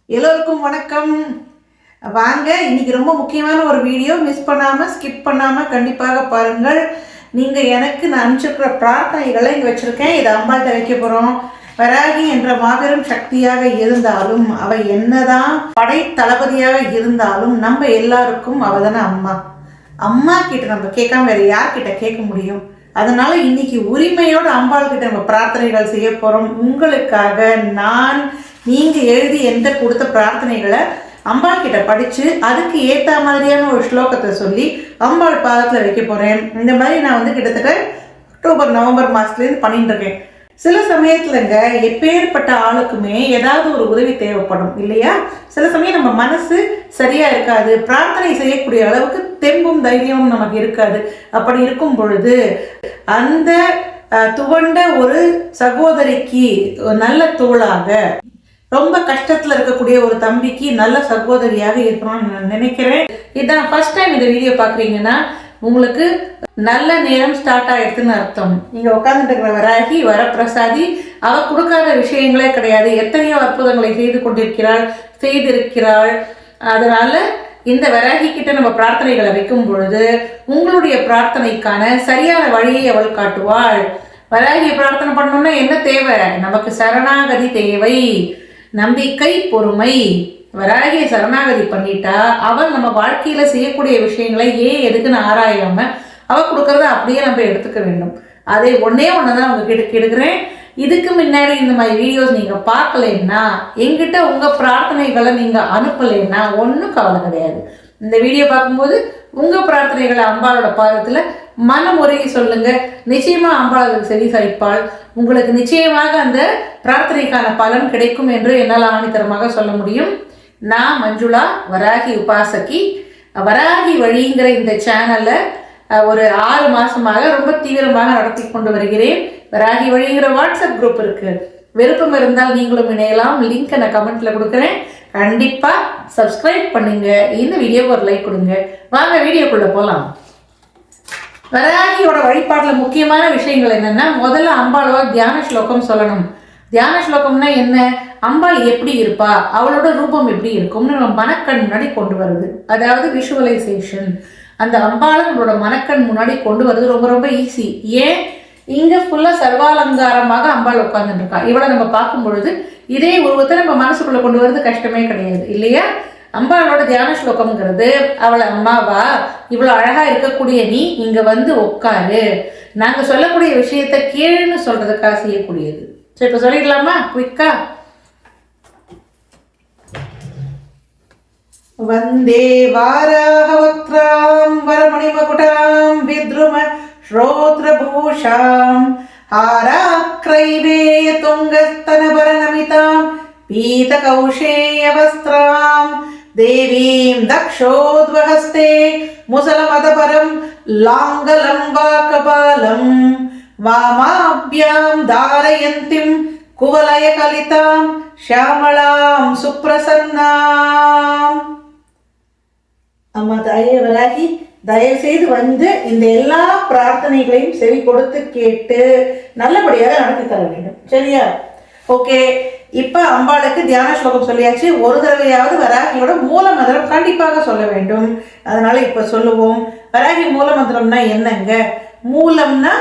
எல்லோருக்கும் வணக்கம். வாங்க, இன்னைக்கு ரொம்ப முக்கியமான ஒரு வீடியோ. மிஸ் பண்ணாமல் ஸ்கிப் பண்ணாமல் கண்டிப்பாக பாருங்கள். நீங்கள் எனக்கு நான் அனுப்பிச்சிருக்கிற பிரார்த்தனைகளை இங்கே வச்சுருக்கேன். இதை அம்பாள்கிட்ட வைக்க போகிறோம். வராகி என்ற மாபெரும் சக்தியாக இருந்தாலும், அவ என்னதான் படை தளபதியாக இருந்தாலும், நம்ம எல்லாருக்கும் அவ தானே அம்மா. அம்மா கிட்ட நம்ம கேட்காம வேற யார்கிட்ட கேட்க முடியும்? அதனால இன்னைக்கு உரிமையோடு அம்பாள் கிட்ட நம்ம பிரார்த்தனைகள் செய்ய போகிறோம். உங்களுக்காக நீங்கள் எழுதி எந்த கொடுத்த பிரார்த்தனைகளை அம்பாள் கிட்ட படித்து அதுக்கு ஏற்ற மாதிரியான ஒரு ஸ்லோகத்தை சொல்லி அம்பாள் பாதத்தில் வைக்க போகிறேன். இந்த மாதிரி நான் கிட்டத்தட்ட அக்டோபர் நவம்பர் மாதத்துலேருந்து பண்ணிட்டு இருக்கேன். சில சமயத்துலங்க எப்பேற்பட்ட ஆளுக்குமே ஏதாவது ஒரு உதவி தேவைப்படும் இல்லையா? சில சமயம் நம்ம மனசு சரியா இருக்காது, பிரார்த்தனை செய்யக்கூடிய அளவுக்கு தெம்பும் தைரியமும் நமக்கு இருக்காது. அப்படி இருக்கும் பொழுது அந்த துவண்ட ஒரு சகோதரிக்கு நல்ல தோளாக, ரொம்ப கஷ்டத்தில் இருக்கக்கூடிய ஒரு தம்பிக்கு நல்ல சகோதரியாக இருக்கணும்னு நான் நினைக்கிறேன். இதான் ஃபர்ஸ்ட் டைம் இந்த வீடியோ பார்க்குறீங்கன்னா உங்களுக்கு நல்ல நேரம் ஸ்டார்ட் ஆகிடுதுன்னு அர்த்தம். நீங்கள் உட்காந்துட்டு இருக்கிற வராகி வரப்பிரசாதி, அவ கொடுக்காத விஷயங்களே கிடையாது. எத்தனையோ அற்புதங்களை செய்திருக்கிறாள். அதனால இந்த வராகி கிட்ட நம்ம பிரார்த்தனைகளை வைக்கும் பொழுது உங்களுடைய பிரார்த்தனைக்கான சரியான வழியை அவள் காட்டுவாள். வராகி பிரார்த்தனை பண்ணணும்னா என்ன தேவை? நமக்கு சரணாகதி தேவை, நம்பிக்கை, பொறுமை. வராகியை சரணாகதி பண்ணிட்டா அவள் நம்ம வாழ்க்கையில செய்யக்கூடிய விஷயங்களை எதுக்குன்னு ஆராயாம அவ கொடுக்கறத அப்படியே நம்ம எடுத்துக்க வேண்டும். அதை ஒன்றுதான் உங்ககிட்ட கேட்கிறேன். இதுக்கு முன்னாடி இந்த மாதிரி வீடியோஸ் நீங்க பார்க்கலைன்னா, எங்கிட்ட உங்க பிரார்த்தனைகளை நீங்க அனுப்பலைன்னா ஒன்றும் கவலை கிடையாது. இந்த வீடியோ பார்க்கும்போது உங்க பிரார்த்தனைகளை அம்பாளோட பாதத்துல மனமுறையை சொல்லுங்க. நிச்சயமா அம்பாள் அதுக்கு செவி சாய்ப்பாள். உங்களுக்கு நிச்சயமாக அந்த பிரார்த்தனைக்கான பலன் கிடைக்கும் என்று என்னால் ஆணித்தரமாக சொல்ல முடியும். நான் மஞ்சுளா, வராகி உபாசகி. வராகி வழிங்கிற இந்த சேனல்ல ஒரு 6 மாசமாக ரொம்ப தீவிரமாக நடத்தி கொண்டு வருகிறேன். வராகி வழிங்கிற வாட்ஸ்அப் குரூப் இருக்கு. விருப்பம் இருந்தால் நீங்களும் இணையலாம். லிங்க் நான் கமெண்ட்ல கொடுக்குறேன். கண்டிப்பா சப்ஸ்கிரைப் பண்ணுங்க. இந்த வீடியோக்கு ஒரு லைக் கொடுங்க. வாங்க வீடியோக்குள்ள போலாம். வராகியோட வழிபாட்டில் முக்கியமான விஷயங்கள் என்னன்னா, முதல்ல அம்பாளோட தியான ஸ்லோகம் சொல்லணும். தியான ஸ்லோகம்னா என்ன? அம்பாள் எப்படி இருப்பா, அவளோட ரூபம் எப்படி இருக்கும்னு நம்ம மனக்கண் முன்னாடி கொண்டு வருது. அதாவது விஷுவலைசேஷன். அந்த அம்பாளை நம்மளோட மனக்கண் முன்னாடி கொண்டு வருது ரொம்ப ரொம்ப ஈஸி. ஏன்? இங்க ஃபுல்லா சர்வாலங்காரமாக அம்பாள் உட்கார்ந்துட்டு இருக்கா. இவளை நம்ம பார்க்கும் பொழுது இதே உருவத்தை நம்ம மனசுக்குள்ள கொண்டு வரது கஷ்டமே கிடையாது இல்லையா? அம்பாளோட தியான ஸ்லோகம்ங்கிறது, அவளை அம்மாவா, இவ்வளோ அழகா இருக்கக்கூடிய நீ இங்க உட்காரு, நாங்க சொல்லக்கூடிய விஷயத்த கேளுன்னு சொல்றதுக்காக செய்யக்கூடியது. சரி, இப்ப சொல்லிடலாமா குயிக்கா? வந்தே வாராஹவக்த்ராம் வரமணிமகுடாம் வித்ரும ஸ்ரோத்ரபூஷாம் ஆராக்ரைவேய துங்கஸ்தனபரநமிதாம் பீதகௌஷேயவஸ்திராம் தேவீம் தக்ஷோத்வஹஸ்தே முசலமதபரம் லாங்கலம் வாகபாலம் வாமாப்யாம் தாரயந்திம் குவலய கலிதாம் ஷியாமளாம் சுப்ரசன்னாம். அம்மா தாயே வராகி, தயவு செய்து இந்த எல்லா பிரார்த்தனைகளையும் செவி கொடுத்து கேட்டு நல்லபடியாக நடத்தி தர வேண்டும். சரியா? ஓகே. இப்ப அம்பாளுக்கு தியான ஸ்லோகம் சொல்லியாச்சு. ஒரு தடவையாவது வராகியோட மூல மந்திரம் கண்டிப்பாக சொல்ல வேண்டும். அதனால இப்ப சொல்லுவோம். வராகி மூல மந்திரம்னா என்னங்க? மூலம்னா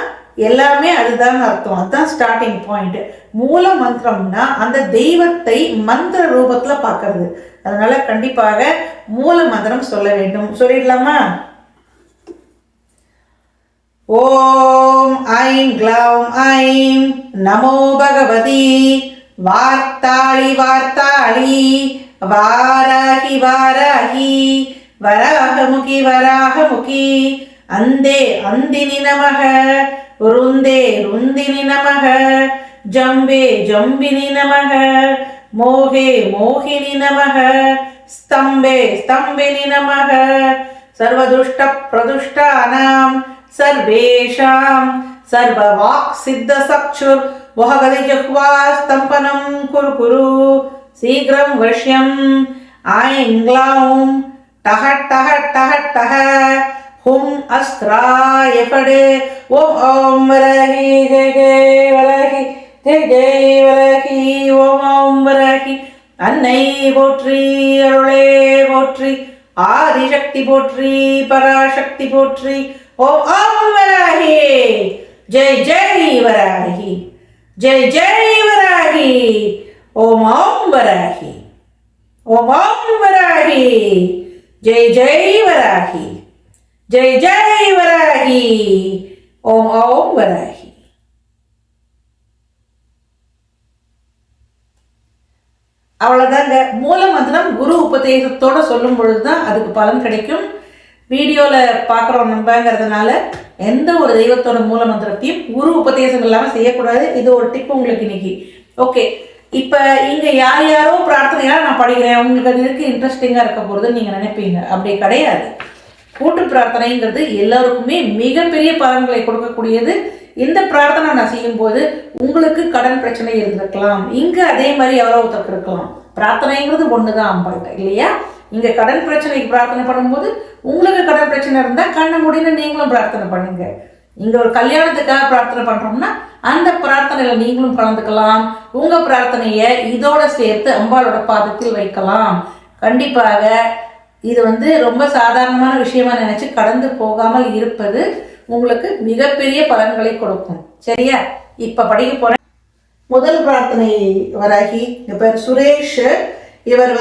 எல்லாமே அதுதான் அர்த்தம். அதுதான் ஸ்டார்டிங் பாயிண்ட். மூல மந்திரம்னா அந்த தெய்வத்தை மந்திர ரூபத்துல பார்க்கறது. அதனால கண்டிப்பாக மூல மந்திரம் சொல்ல வேண்டும். சொல்லிடலாமா? ஓம் ஐம் க்ளௌம் ஐம் நமோ பகவதி வார்த்தாளி வார்த்தாளி வாராகி வாராகி வராகமுகி வராகமுகி அந்தே அந்தினி நமக ருந்தே ருந்தினி நமக ஜம்பே ஜம்பினி நமக மோகே மோகினி நமக ஸ்தம்பே ஸ்தம்பினி நமக சர்வதுஷ்ட பிரதுஷ்டானாம் சர்வேஷாம் சர்வவாக் சித்த சக்ஷுர் வஹகதி ஜஹ்வா ஸ்தம்பனம் குரு குரு சீக்கிரம் வஷ்யம் ஐம் க்ளௌம் டஹ டஹ டஹ டஹ ஹும் அஸ்த்ராய படே ஓம் ஓம் வராகி ஜெய ஜெய வராகி ஜெய ஜெய வராகி ஓம் ஓம் வராகி அன்னை போற்றி, அருளே போற்றி, ஆதிசக்தி போற்றி, பராசக்தி போற்றி. ஓம் ஓம் வராகி. ஜெய் ஜெய் வராகி, ஜெய் ஜெய் வராகி. ஓம் ஓம் வராகி, ஓம் ஓம் வராகி. ஜெய் ஜெய் வராகி, ஜெய் ஜெய் வராகி. ஓம் ஓம் வராகி. அவ்வளோதாங்க. மூல மந்திரம் குரு உபதேசத்தோடு சொல்லும் பொழுது தான் அதுக்கு பலன் கிடைக்கும். வீடியோவில் பார்க்குறோம் நம்பங்கிறதுனால எந்த ஒரு தெய்வத்தோட மூல மந்திரத்தையும் குரு உபதேசம் இல்லாமல் செய்யக்கூடாது. இது ஒரு டிப் உங்களுக்கு இன்னைக்கு. ஓகே, இப்போ இங்கே யார் யாரோ பிரார்த்தனையாக நான் படிக்கிறேன், உங்களுக்கு அது இருக்கு இன்ட்ரெஸ்டிங்காக இருக்க போகிறதுன்னு நீங்கள் நினைப்பீங்க. அப்படி கிடையாது. கூட்டு பிரார்த்தனைங்கிறது எல்லாருக்குமே மிகப்பெரிய பலன்களை கொடுக்கக்கூடியது. இந்த பிரார்த்தனை நான் செய்யும்போது உங்களுக்கு கடன் பிரச்சனை இருந்திருக்கலாம், இங்கே அதே மாதிரி எவ்வளோ ஒருத்தருக்கு இருக்கலாம். பிரார்த்தனைங்கிறது ஒன்று தான் அம்பாள்கிட்ட, இல்லையா? இங்கே கடன் பிரச்சனைக்கு பிரார்த்தனை பண்ணும்போது உங்களுக்கு கடன் பிரச்சனை இருந்தால் கண்ணை முடிந்து நீங்களும் பிரார்த்தனை பண்ணுங்க. இங்கே ஒரு கல்யாணத்துக்காக பிரார்த்தனை பண்ணுறோம்னா அந்த பிரார்த்தனையில் நீங்களும் கலந்துக்கலாம். உங்கள் பிரார்த்தனையை இதோட சேர்த்து அம்பாளோட பாதத்தில் வைக்கலாம். கண்டிப்பாக இது ரொம்ப சாதாரணமான விஷயமா நினைச்சு கடந்து போகாமல் இருப்பது உங்களுக்கு மிகப்பெரிய பலன்களை கொடுக்கும். சரியா? இப்ப படிக்க போறேன். முதல் பிரார்த்தனை வராகி. இப்ப சுரேஷ், இவர்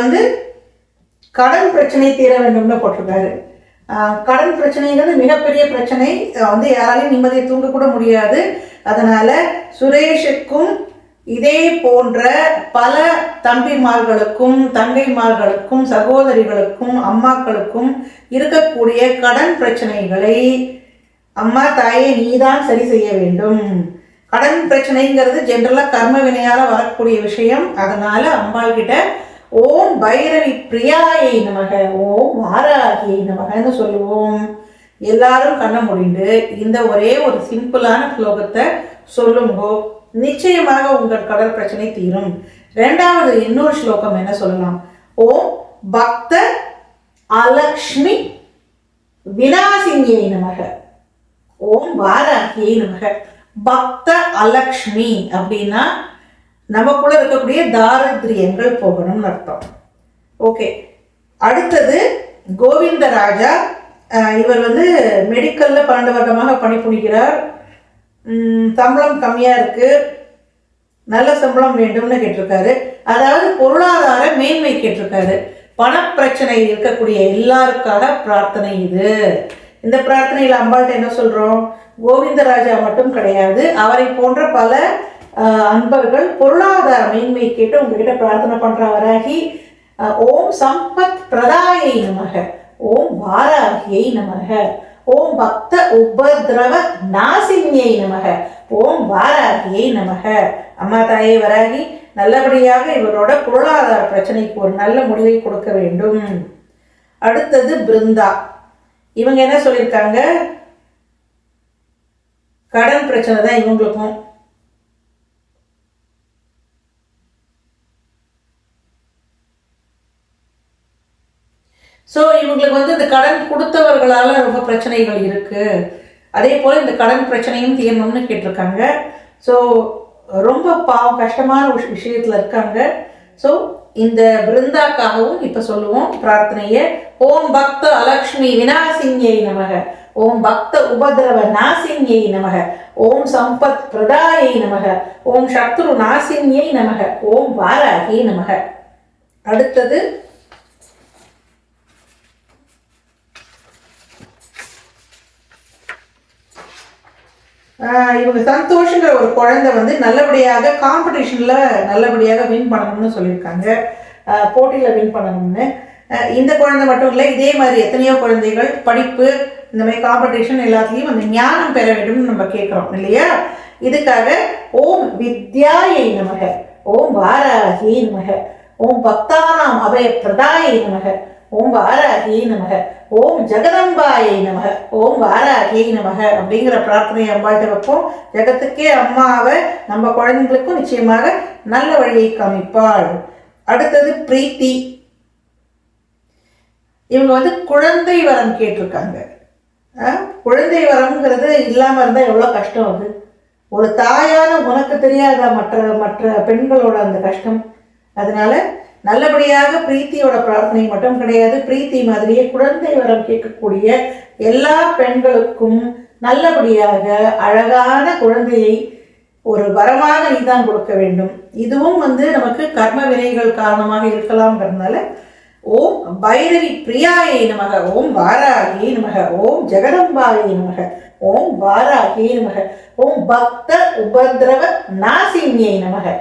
கடன் பிரச்சனை தீர வேண்டும்னு போட்டிருக்காரு. கடன் பிரச்சனைங்கிறது மிகப்பெரிய பிரச்சனை. யாராலையும் நிம்மதியை தூங்க கூட முடியாது. அதனால சுரேஷுக்கும் இதே போன்ற பல தம்பிமார்களுக்கும் தங்கைமார்களுக்கும் சகோதரிகளுக்கும் அம்மாக்களுக்கும் இருக்கக்கூடிய கடன் பிரச்சனைகளை அம்மா தாயே நீதான் சரி செய்ய வேண்டும். கடன் பிரச்சனைங்கிறது ஜென்ரலாக கர்ம வினையால் வரக்கூடிய விஷயம். அதனால அம்பாள் கிட்ட ஓம் பைரவி பிரியாயை நமக, ஓம் வாராகியை நமகன்னு சொல்லுவோம். எல்லாரும் கண்ண முடிந்து இந்த ஒரே ஒரு சிம்பிளான ஸ்லோகத்தை சொல்லுங்கோ, நிச்சயமாக உங்கள் கடன் பிரச்சனை தீரும். இரண்டாவது இன்னொரு ஸ்லோகம் என்ன சொல்லலாம்? ஓம் பக்த அலக்ஷ்மி விநாசினியை நமக, ஓம் வாராகியை நமக. பக்த அலக்ஷ்மி அப்படின்னா நமக்குள்ள இருக்கக்கூடிய தாரித்ரியங்கள் போகணும்னு அர்த்தம். ஓகே, அடுத்தது கோவிந்தராஜா. இவர் மெடிக்கல்ல 12 வருடமாக பணிபுரிகிறார். சம்பளம் கம்மியாக இருக்கு, நல்ல சம்பளம் வேண்டும்னு கேட்டிருக்காரு. அதாவது பொருளாதார மேன்மை கேட்டிருக்காரு. பணப்பிரச்சனை இருக்கக்கூடிய எல்லாருக்காக பிரார்த்தனை இது. இந்த பிரார்த்தனையில் அம்பாள்கிட்ட என்ன சொல்றோம்? கோவிந்தராஜா மட்டும் கிடையாது, அவரை போன்ற பல அன்பர்கள் பொருளாதார மேன்மை கேட்டு உங்ககிட்ட பிரார்த்தனை பண்ற வராகி. ஓம் சம்பத் பிரதாயை நமக, ஓம் வாராகியை நமக, ஓம் பக்த உபதிரவ நாசினியை நமக, ஓம் வாராகியை நமக. அம்மா தாயே வராகி, நல்லபடியாக இவரோட பொருளாதார பிரச்சனைக்கு ஒரு நல்ல முடிவை கொடுக்க வேண்டும். அடுத்தது பிருந்தா. இவங்க என்ன சொல்லியிருக்காங்க? கடன் பிரச்சனை தான் இவங்களுக்கும். ஸோ இவங்களுக்கு இந்த கடன் கொடுத்தவர்களால் ரொம்ப பிரச்சனைகள் இருக்கு. அதே போல் இந்த கடன் பிரச்சனையும் தீரணும்னு கேட்டிருக்காங்க. ஸோ ரொம்ப பாவம் கஷ்டமான விஷயத்தில் இருக்காங்க. ஸோ இந்த பிருந்தாக்காகவும் இப்போ சொல்லுவோம் பிரார்த்தனையை. ஓம் பக்த அலக்ஷ்மி விநாசினியை நமக, ஓம் பக்த உபதிரவ நாசினியை நமக, ஓம் சம்பத் பிரதாயை நமக, ஓம் சத்ரு நாசினியை நமக, ஓம் வாராகி நமக. அடுத்தது இவங்க சந்தோஷங்கிற ஒரு குழந்தை நல்லபடியாக காம்படிஷன்ல நல்லபடியாக வின் பண்ணணும்னு சொல்லியிருக்காங்க. போட்டியில் வின் பண்ணணும்னு. இந்த குழந்தை மட்டும் இல்லை, இதே மாதிரி எத்தனையோ குழந்தைகள் படிப்பு இந்த மாதிரி காம்படிஷன் எல்லாத்துலேயும் அந்த ஞானம் பெற வேண்டும்னு நம்ம கேட்குறோம் இல்லையா? இதுக்காக ஓம் வித்யாயை நமக, ஓம் வாராகி நமக, ஓம் பக்தானாம் அபய பிரதாயை நமக, ஓம் வாராகி நமக, ஓம் ஜெகதம்பாயை நமக, ஓம் வாராகி நமக அப்படிங்கிற பிரார்த்தனை அம்பாள்கிட்ட வைப்போம். ஜெகத்துக்கே அம்மாவை நம்ம குழந்தைங்களுக்கும் நிச்சயமாக நல்ல வழியை காமிப்பாள். அடுத்தது பிரீத்தி. இவங்க குழந்தை வரம் கேட்டிருக்காங்க. குழந்தை வரம்ங்கிறது இல்லாமல் இருந்தால் எவ்வளோ கஷ்டம். அது ஒரு தாயான உனக்கு தெரியாத மற்ற பெண்களோட அந்த கஷ்டம். அதனால நல்லபடியாக பிரீத்தியோட பிரார்த்தனை மட்டும் கிடையாது, பிரீத்தி மாதிரியே குழந்தை வரம் கேட்கக்கூடிய எல்லா பெண்களுக்கும் நல்லபடியாக அழகான குழந்தையை ஒரு வரமாக நீதான் கொடுக்க வேண்டும். இதுவும் நமக்கு கர்ம வினைகள் காரணமாக இருக்கலாம்ங்கிறதுனால ஓம் பைரவி பிரியாயை நமக, ஓம் வாராகி நமக, ஓம் ஜெகதம்பாயை நமக, ஓம் வாராகி நமக, ஓம் பக்த உபதிரவ நாசினியை நமக,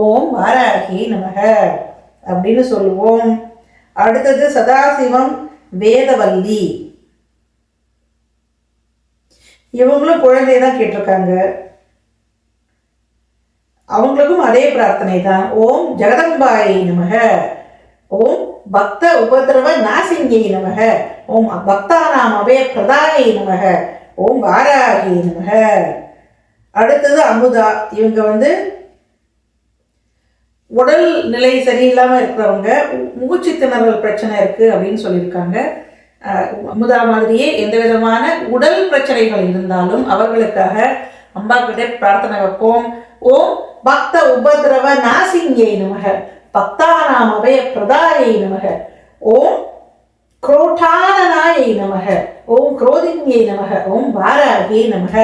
ஓம் வாராகி நமக அப்படின்னு சொல்லுவோம். அடுத்தது சதாசிவம் வேதவல்லி, இவங்களும் குழந்தைய தான் கேட்டிருக்காங்க. அவங்களுக்கும் அதே பிரார்த்தனை தான். ஓம் ஜெகதம்பாயை நமக, ஓம் பக்த உபதிரவ நாசினியை நமக, ஓம் பக்தானாம் அபய பிரதாயை நமக, ஓம் வாராகி நமக. அடுத்தது அமுதா, இவங்க உடல் நிலை சரியில்லாமல் இருக்கிறவங்க, மூச்சு திணறல் பிரச்சனை இருக்கு அப்படின்னு சொல்லியிருக்காங்க. அமுதா மாதிரியே எந்த விதமான உடல் பிரச்சனைகள் இருந்தாலும் அவர்களுக்காக அம்பா கிட்ட பிரார்த்தனை வைப்போம். ஓம் பக்த உபதிரவ நாசினியை நமக, பக்தானாம் அபய பிரதாயை நமக, ஓம் குரோட்டானனாயை நமக, ஓம் குரோதின்யை நமக, ஓம் வாராகி நமக.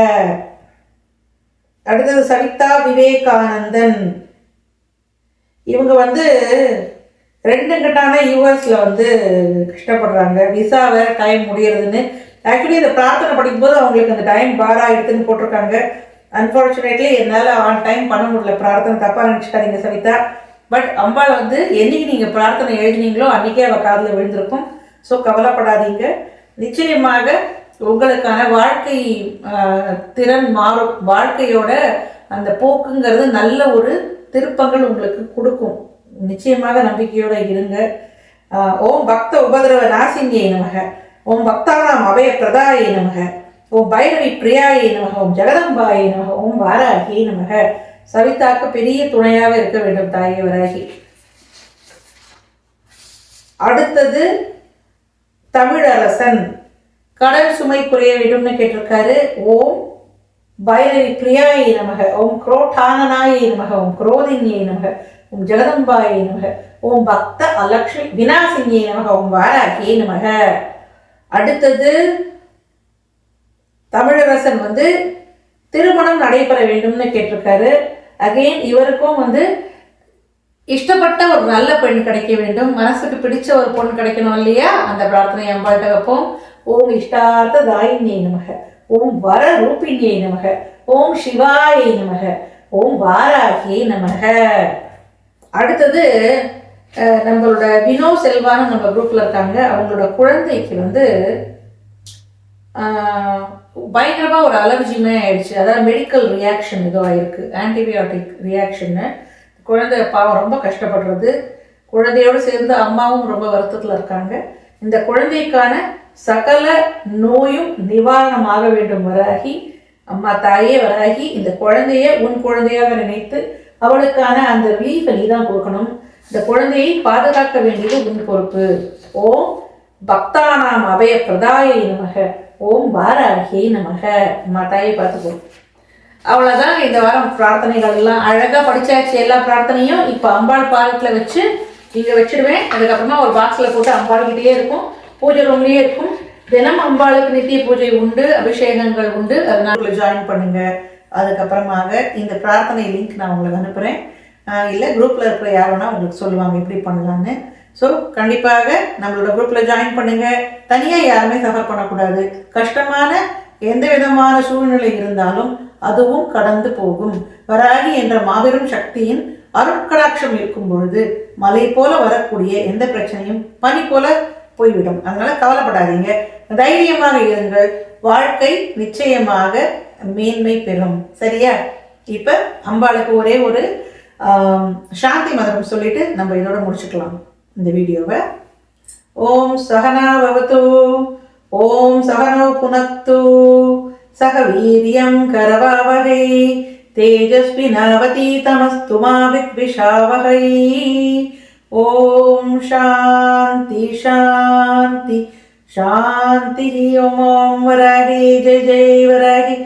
அடுத்தது சவிதா விவேகானந்தன், இவங்க 2 கட்டான யூஎஸ்ல கஷ்டப்படுறாங்க. விசா வேற டைம் முடியறதுன்னு. ஆக்சுவலி இந்த பிரார்த்தனை படிக்கும்போது அவங்களுக்கு அந்த டைம் பாரா எடுத்துன்னு போட்டிருக்காங்க. அன்ஃபார்ச்சுனேட்லி என்னால் ஆன் டைம் பண்ண முடியல. பிரார்த்தனை தப்பாக நினச்சிக்காதீங்க சவிதா. பட் அம்பாள் என்னைக்கு நீங்கள் பிரார்த்தனை எழுதினீங்களோ அன்றைக்கே அவள் காதில் விழுந்திருக்கும். ஸோ கவலைப்படாதீங்க. நிச்சயமாக உங்களுக்கான வாழ்க்கை திறன் மாறும். வாழ்க்கையோட அந்த போக்குங்கிறது நல்ல ஒரு திருப்பங்கள் உங்களுக்கு கொடுக்கும். நிச்சயமாக நம்பிக்கையோடு இருங்க. ஓம் பக்த உபதிரவ நாசினியை நமக, ஓம் பக்தானாம் அபய பிரதாயை நமக, ஓம் பைரவி பிரியாயை நமக, ஓம் ஜெகதம்பாயை நமக, ஓம் வாராகி நமக. சவிதாக்கு பெரிய துணையாக இருக்க வேண்டும் தாயே வராகி. அடுத்தது தமிழரசன், கடல் சுமை குறைய வேண்டும்னு கேட்டிருக்காரு. ஓம் பைரவி பிரியாயை நமக, ஓம் குரோட்டானனாயை நமக, ஓம் குரோதினியை நமக, ஓம் ஜெகதம்பாயை நமக, ஓம் பக்த அலக்ஷ்மி விநாசினியை நமக, ஓம் வாராகி நமக. அடுத்தது தமிழரசன் திருமணம் நடைபெற வேண்டும்னு கேட்டிருக்காரு. அகெயின் இவருக்கும் இஷ்டப்பட்ட ஒரு நல்ல பெண் கிடைக்க வேண்டும், மனசுக்கு பிடிச்ச ஒரு பொண்ணு கிடைக்கணும் இல்லையா? அந்த பிரார்த்தனை அம்பாள்கிட்ட வைப்போம். ஓம் இஷ்டார்த்த தாயினியை நமக, ஓம் வர ரூபிணியை நமக, ஓம் சிவாயை நமக, ஓம் வாராகி நமக. அடுத்தது நம்மளோட வினோ செல்வான்னு நம்ம குரூப்ல இருக்காங்க. அவங்களோட குழந்தைக்கு பயங்கரமாக ஒரு அலர்ஜியுமே ஆயிடுச்சு. அதாவது மெடிக்கல் ரியாக்ஷன் ஏதோ ஆயிருக்கு, ஆன்டிபயோட்டிக் ரியாக்ஷன்னு. குழந்தை பாவம் ரொம்ப கஷ்டப்படுறது. குழந்தையோடு சேர்ந்து அம்மாவும் ரொம்ப வருத்தத்தில் இருக்காங்க. இந்த குழந்தைக்கான சகல நோயும் நிவாரணமாக வேண்டும் வராகி. அம்மா தாயே வராகி, இந்த குழந்தைய உன் குழந்தையாக நினைத்து அவளுக்கான அந்த ரிலீஃபை நீ தான் கொடுக்கணும். இந்த குழந்தையை பாதுகாக்க வேண்டியது உன் பொறுப்பு. ஓம் பக்தானாம் அபய பிரதாயை நமக, ஓம் வாராகி நமக. அம்மா தாயை பார்த்துக்கோ. அவ்வளோதான் இந்த வாரம் பிரார்த்தனைகள் எல்லாம் அழகாக படித்தாச்சு. எல்லா பிரார்த்தனையும் இப்போ அம்பாள் பாதத்தில் வச்சு இங்கே வச்சுடுவேன். அதுக்கப்புறமா ஒரு பாக்ஸில் போட்டு அம்பாள்கிட்டே இருக்கும், பூஜை ரூம்லேயே இருக்கும். தினம் அம்பாளுக்கு நித்திய பூஜை உண்டு, அபிஷேகங்கள் உண்டு. அதனால ஜாயின் பண்ணுங்கள். அதுக்கப்புறமாக இந்த பிரார்த்தனை லிங்க் நான் உங்களுக்கு அனுப்புகிறேன். இல்லை குரூப்பில் இருக்கிற யாருன்னா உங்களுக்கு சொல்லுவாங்க எப்படி பண்ணலான்னு. ஸோ கண்டிப்பாக நம்மளோட குரூப்பில் ஜாயின் பண்ணுங்கள். தனியாக யாருமே சஃபர் பண்ணக்கூடாது. கஷ்டமான எந்த விதமான சூழ்நிலை இருந்தாலும் அதுவும் கடந்து போகும். வராகி என்ற மாபெரும் சக்தியின் அருட்கடாட்சம் இருக்கும் பொழுது மலை போல வரக்கூடிய எந்த பிரச்சனையும் பனி போல போய்விடும். அதனால கவலைப்படாதீங்க, தைரியமாக இருங்கள். வாழ்க்கை நிச்சயமாக மேன்மை பெறும். சரியா? இப்போ அம்பாளுக்கு ஒரே ஒரு சாந்தி மந்திரம் சொல்லிட்டு நம்ம இதோட முடிச்சுக்கலாம் இந்த வீடியோவை. ஓம் சகனா பவது, ஓம் சகனோ புனக்து, சக வீரியம் கரவாவகை, தேஜஸ்வினாவதீதமஸ்து மா வித்விஷாவகை. ஓம் சாந்தி சாந்தி சாந்தி. ஓம் ஓம் வராகி, ஜெய் ஜெய் வராகி,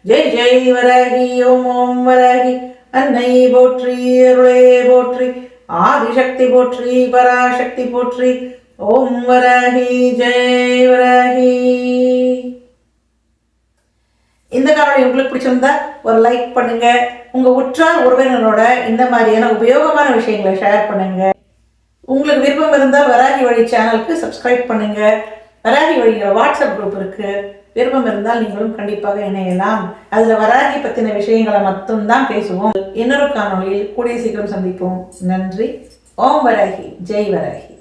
ஜெய் ஜெய் வராகி. ஓம் ஓம் வராகி. அன்னை போற்றி, அருளே போற்றி, ஆதிசக்தி போற்றி, பராசக்தி போற்றி. ஓம் வராகி ஜெய் வராகி. இந்த காணொளி உங்களுக்கு பிடிச்சிருந்தா ஒரு லைக் பண்ணுங்க. உங்க உற்றார் உறவினரோட இந்த மாதிரியான உபயோகமான விஷயங்களை ஷேர் பண்ணுங்க. உங்களுக்கு விருப்பம் இருந்தால் வராகி வழி சேனலுக்கு சப்ஸ்கிரைப் பண்ணுங்க. வராகி வழிங்கிற வாட்ஸ்அப் குரூப் இருக்கு. விருப்பம் இருந்தால் நீங்களும் கண்டிப்பாக இணையலாம். அதுல வராகி பத்தின விஷயங்களை மட்டும்தான் பேசுவோம். இன்னொரு காணொளியில் கூடிய சீக்கிரம் சந்திப்போம். நன்றி. ஓம் வராகி ஜெய் வராகி.